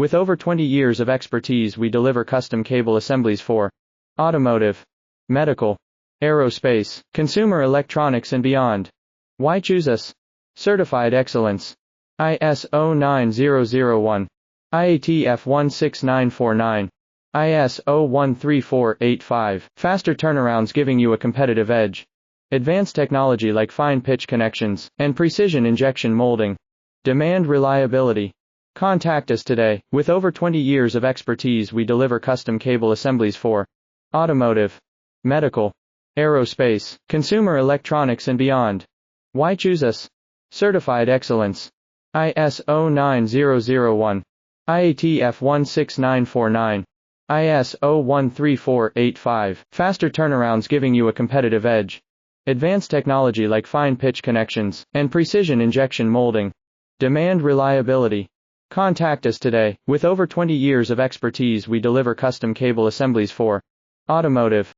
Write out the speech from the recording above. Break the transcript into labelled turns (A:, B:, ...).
A: With over 20 years of expertise, we deliver custom cable assemblies for automotive, medical, aerospace, consumer electronics and beyond. Why choose us? Certified excellence. ISO 9001. IATF 16949. ISO 13485. Faster turnarounds giving you a competitive edge. Advanced technology like fine pitch connections and precision injection molding. Demand reliability. Contact us today. With over 20 years of expertise, we deliver custom cable assemblies for automotive, medical, aerospace, consumer electronics and beyond. Why choose us? Certified excellence. ISO 9001. IATF 16949. ISO 13485. Faster turnarounds giving you a competitive edge. Advanced technology like fine pitch connections and precision injection molding. Demand reliability. Contact us today. With over 20 years of expertise, we deliver custom cable assemblies for automotive,